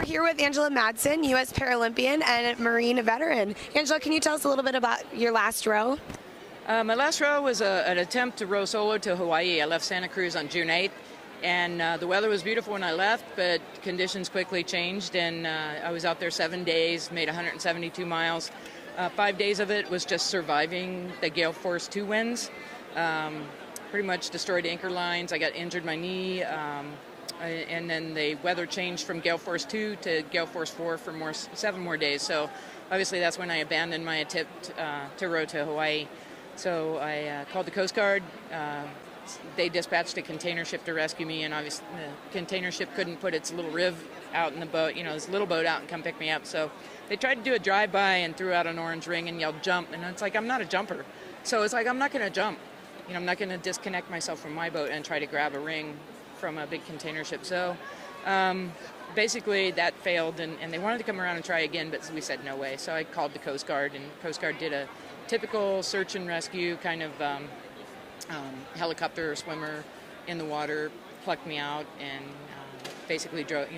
We're here with Angela Madsen, U.S. Paralympian and Marine veteran. Angela, can you tell us a little bit about your last row? My last row was an attempt to row solo to Hawaii. I left Santa Cruz on June 8th, and the weather was beautiful when I left, but conditions quickly changed, and I was out there 7 days, made 172 miles. 5 days of it was just surviving the gale force 2 winds. Pretty much destroyed anchor lines. I got injured my knee, and then the weather changed from gale force 2 to gale force 4 for 7 more days. So obviously that's when I abandoned my attempt to row to Hawaii. So I called the Coast Guard. They dispatched a container ship to rescue me, and obviously the container ship couldn't put its little riv out in the boat, this little boat out and come pick me up. So they tried to do a drive-by and threw out an orange ring and yelled jump, and it's like, I'm not a jumper. So it's like, I'm not going to jump. I'm not going to disconnect myself from my boat and try to grab a ring from a big container ship. So basically that failed, and they wanted to come around and try again, but we said no way. So I called the Coast Guard, and Coast Guard did a typical search and rescue kind of helicopter or swimmer in the water, plucked me out, and basically drove,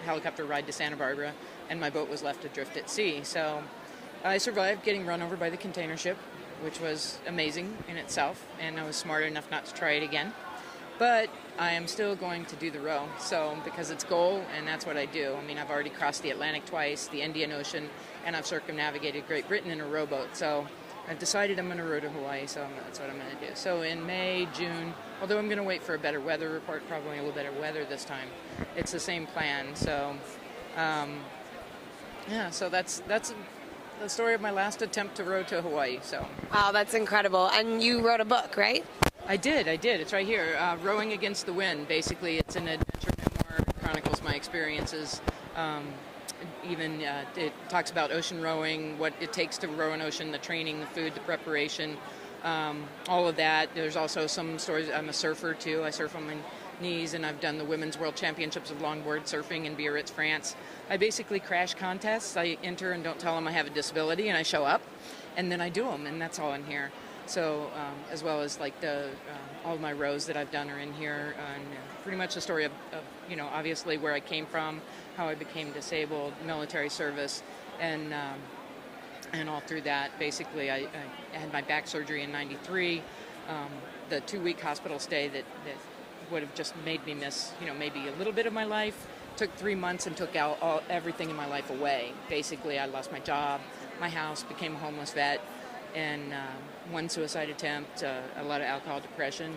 helicopter ride to Santa Barbara, and my boat was left adrift at sea. So I survived getting run over by the container ship, which was amazing in itself, and I was smart enough not to try it again. But I am still going to do the row, so because it's goal, and that's what I do. I've already crossed the Atlantic twice, the Indian Ocean, and I've circumnavigated Great Britain in a rowboat. So I've decided I'm going to row to Hawaii, so that's what I'm going to do. So in May, June, although I'm going to wait for a better weather report, probably a little better weather this time, it's the same plan. So, so that's the story of my last attempt to row to Hawaii. So. Wow, that's incredible. And you wrote a book, right? I did. It's right here. Rowing Against the Wind. Basically, it's an adventure memoir. It chronicles my experiences. It talks about ocean rowing, what it takes to row an ocean, the training, the food, the preparation, all of that. There's also some stories. I'm a surfer, too. I surf on my knees, and I've done the Women's World Championships of Longboard Surfing in Biarritz, France. I basically crash contests. I enter and don't tell them I have a disability, and I show up, and then I do them, and that's all in here. So as well as like all of my rows that I've done are in here, and pretty much the story of obviously where I came from, how I became disabled, military service, and all through that. Basically, I had my back surgery in '93. The 2-week hospital stay that would have just made me miss maybe a little bit of my life took 3 months and took out everything in my life away. Basically, I lost my job, my house, became a homeless vet, and one suicide attempt, a lot of alcohol, depression.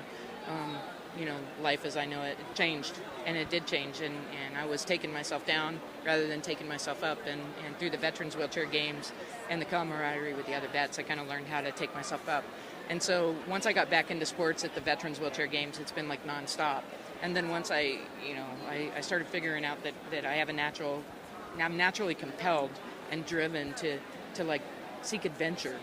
Life as I know it changed, and it did change, and I was taking myself down rather than taking myself up, and through the Veterans Wheelchair Games and the camaraderie with the other vets, I kind of learned how to take myself up. And so once I got back into sports at the Veterans Wheelchair Games, it's been like nonstop. And then once I started figuring out that I'm naturally compelled and driven to like seek adventure,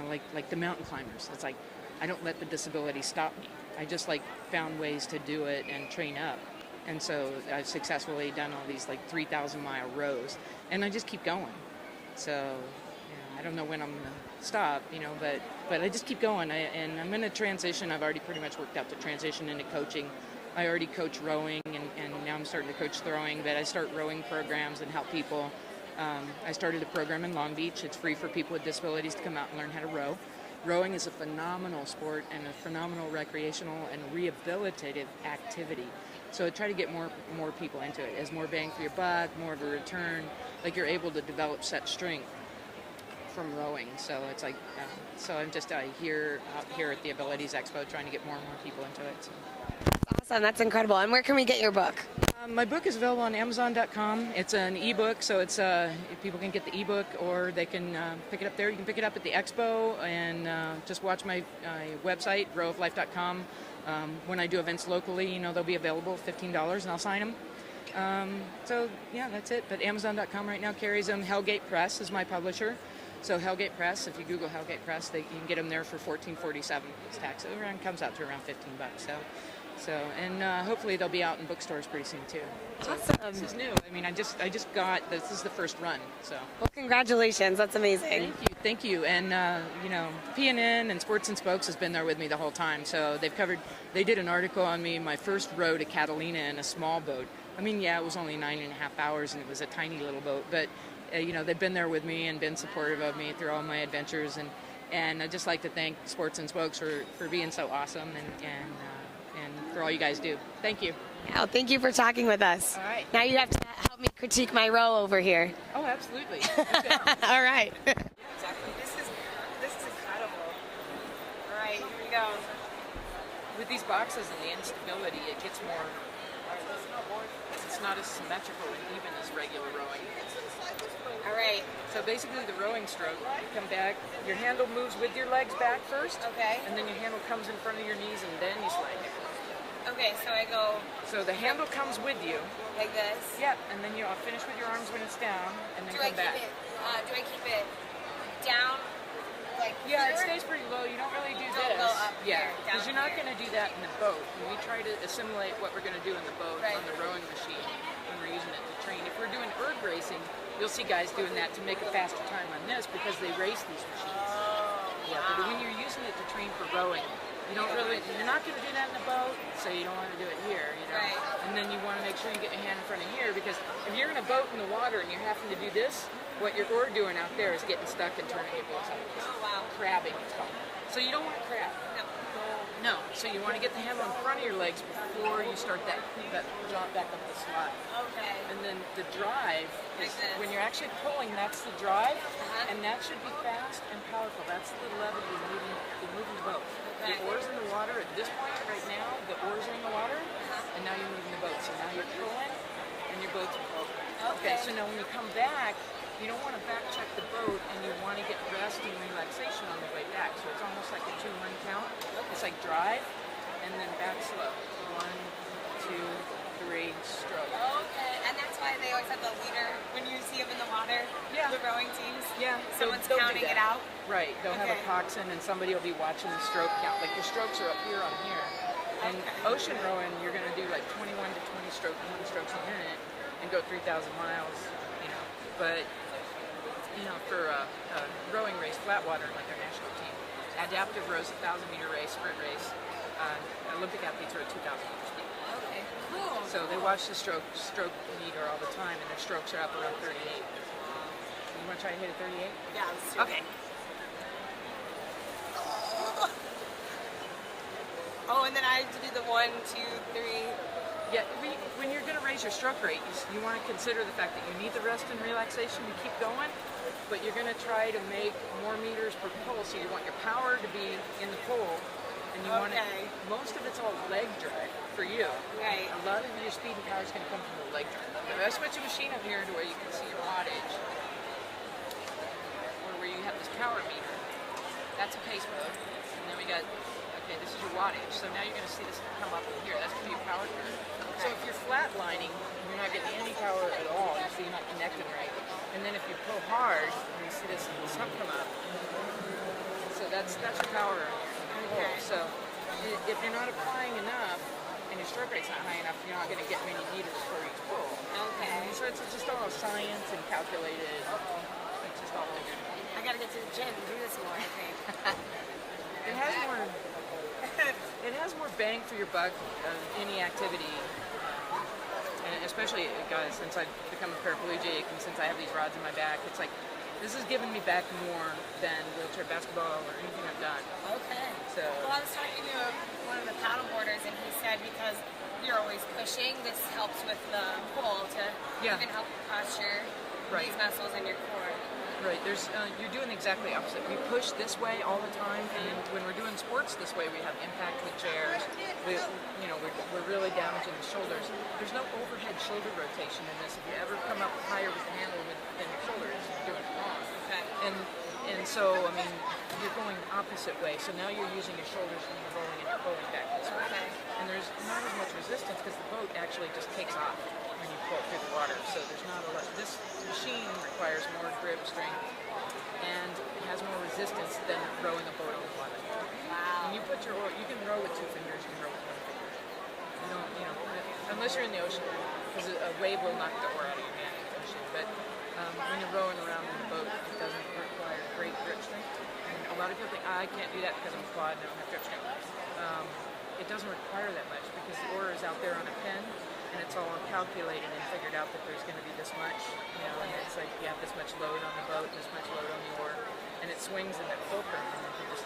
like the mountain climbers. It's like I don't let the disability stop me. I just found ways to do it and train up. And so I've successfully done all these 3,000-mile rows, and I just keep going. So I don't know when I'm going to stop, but I just keep going. And I'm in a transition. I've already pretty much worked out the transition into coaching. I already coach rowing, and now I'm starting to coach throwing, but I start rowing programs and help people. I started a program in Long Beach. It's free for people with disabilities to come out and learn how to row. Rowing is a phenomenal sport and a phenomenal recreational and rehabilitative activity. So I try to get more people into it. As more bang for your buck, more of a return, you're able to develop set strength from rowing. So it's so I'm just out here at the Abilities Expo trying to get more and more people into it. So. Awesome, that's incredible. And where can we get your book? My book is available on Amazon.com. It's an ebook, so it's people can get the ebook, or they can pick it up there. You can pick it up at the expo, and just watch my website, rowoflife.com. When I do events locally, they'll be available, $15, and I'll sign them. So yeah, that's it. But Amazon.com right now carries them. Hellgate Press is my publisher. So Hellgate Press, if you Google Hellgate Press, you can get them there for $14.47. It's tax. It comes out to around $15. And hopefully they'll be out in bookstores pretty soon too. So awesome. This is new. I just got this is the first run. So. Well, congratulations. That's amazing. Thank you. And PNN and Sports and Spokes has been there with me the whole time. So they did an article on me, my first row to Catalina in a small boat, I mean, yeah, it was only 9.5 hours, and it was a tiny little boat, but they've been there with me and been supportive of me through all my adventures, and I'd just like to thank Sports and Spokes for being so awesome and for all you guys do. Thank you. Well, thank you for talking with us. All right. Now you have to help me critique my row over here. Oh, absolutely. All right. Exactly. This is incredible. All right, here we go. With these boxes and the instability, it gets more. It's not as symmetrical and even as regular rowing. All right. So basically, the rowing stroke, you come back, your handle moves with your legs back first. Okay. And then your handle comes in front of your knees, and then you slide. Okay, so I go So the handle comes with you. like this. Yep. And then you'll finish with your arms when it's down, and then Do I come back. keep it down? Like Yeah, it here? stays pretty low. You don't really do Don't this. go up yeah, here, down because you're not here. going to do that in the boat. When we try to assimilate what we're going to do in the boat Right. on the rowing machine when we're using it to train. If we're doing erg racing, you'll see guys doing that to make a faster time on this because they race these machines. Oh, Yeah, but when you're using it to train for rowing, you're not going to do that in the boat, so you don't want to do it here, Right. And then you want to make sure you get your hand in front of here, because if you're in a boat in the water and you're having to do this, what you're doing out there is getting stuck and turning your boat sideways. Oh, wow. Crabbing, it's called. So you don't want to crab. No. No, so you want to get the handle in front of your legs before you start that drop back up the slide. Okay. And then the drive is, Like this. when you're actually pulling, that's the drive, Uh-huh. and that should be fast and powerful. That's the lever you're moving the boat. Okay. The oar's in the water at this point right now. The oars are in the water, and now you're moving the boat. So now you're pulling, and your boat's moving. Okay. So now when you come back, you don't want to back check the boat, and you want to get rest and relaxation on the way back. So it's almost like a 2-1 count. It's like drive, and then back slow. 1, 2, 3, stroke. Okay, and that's why they always have the leader when you see them in the water. Yeah. The rowing teams. Yeah, Someone's they'll do counting that. it out. Right, they'll have a Okay. coxswain and somebody will be watching the stroke count. Like your strokes are up here on here. And Okay. ocean rowing, you're going to do like 21 to 20 strokes a minute and go 3,000 miles, But, for a rowing race, flat water, like our national team, adaptive rows, 1,000-meter race, sprint race, Olympic athletes are at 2,000 meter speed. Okay, cool. So they watch the stroke meter all the time, and their strokes are up around 38. You want to try to hit a 38? Yeah, let's do it. Okay. Oh, and then I have to do the 1, 2, 3. Yeah, when you're going to raise your stroke rate, you want to consider the fact that you need the rest and relaxation to keep going, but you're going to try to make more meters per pull, so you want your power to be in the pull, and you want to, most of it's all leg drive for you. Right. A lot of your speed and power is going to come from the leg drive. If I switch a machine up here to where you can see your wattage, or where you have this power meter, that's a pace mode, and then we got, okay, this is your wattage, so now you're going to see this come up in here, that's going to be your power curve. So if you're flatlining, you're not getting any power at all, so you're not connecting right. And then if you pull hard, you see this hump come up. So that's your power on your pull. Okay. So if you're not applying enough, and your stroke rate's not high enough, you're not going to get many meters for each pull. Okay. So it's just all science and calculated. It's just all figured out. I gotta get to the gym and do this more, I think. It has more bang for your buck of any activity, and especially, guys, since I've become a paraplegic and since I have these rods in my back, it's like this has given me back more than wheelchair basketball or anything I've done. Okay. So, Well, I was talking to one of the paddle boarders, and he said because you're always pushing, this helps with the pull to even help posture, Right. these muscles in your core. Right, you're doing exactly opposite. We push this way all the time, and when we're doing sports this way, we have impact with chairs. We're really damaging the shoulders. There's no overhead shoulder rotation in this. If you ever come up higher with the handle than your shoulders, you're doing it wrong. Okay. And so, I mean, you're going opposite way. So now you're using your shoulders and you're rolling and you're pulling back this way. Okay. And there's not as much resistance because the boat actually just takes off when you pull through the water. So there's not a lot. This machine requires more grip strength and has more resistance than rowing a boat on the water. Wow. When you put your oar, you can row with 2 fingers, you can row with 1 finger. You don't, unless you're in the ocean, because a wave will knock the oar out of your hand in the ocean. But when you're rowing around in the boat, it doesn't require great grip strength. And a lot of people think, I can't do that because I'm quad and I don't have grip strength. It doesn't require that much because the oar is out there on a pin, and it's all calculated and figured out that there's going to be this much, you know, and it's like you have this much load on the boat, and this much load on the oar, and it swings in that fulcrum, and you can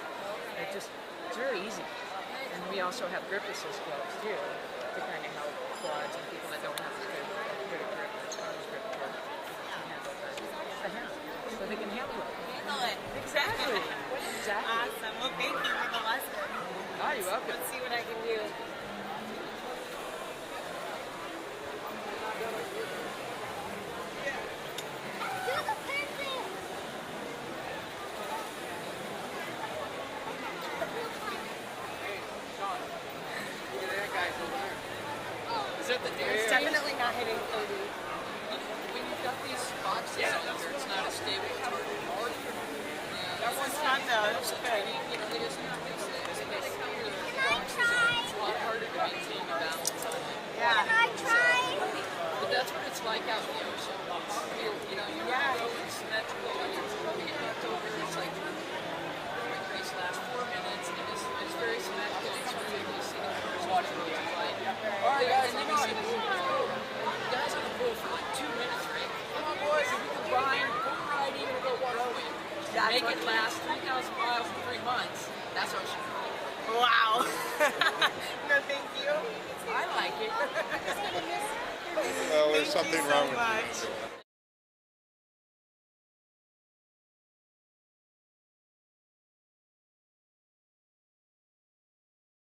it's very easy. And we also have grip assist gloves too, to kind of help quads and people that don't have a good grip, arms grip to handle the hand, so they can handle it. Handle it. Exactly. Exactly. Awesome. Well, thank you for the lesson. Oh, you're welcome. Let's see what I can do. Is that the It's definitely not hitting 30. When you've got these boxes out there, it's not as stable. It's hard to hard. That one's not though. That's good. You know, they just fix it. They come with the boxes, and it's a lot harder to maintain the balance on it. Yeah. But that's what it's like out in the ocean. You know, you go in symmetrical, and it's over. It's like the race lasts 4 minutes, and it's very symmetrical. It's really able to see the cars watching what it's like. All right, guys, and then you see the guys on the pool for like 2 minutes, right? Come on, boys, if we combine, we'll ride in and go rowing. Make it last 3,000 miles in 3 months. That's ocean. Wow. No, thank you. I like it. Well, there's Thank you something so wrong with much. you.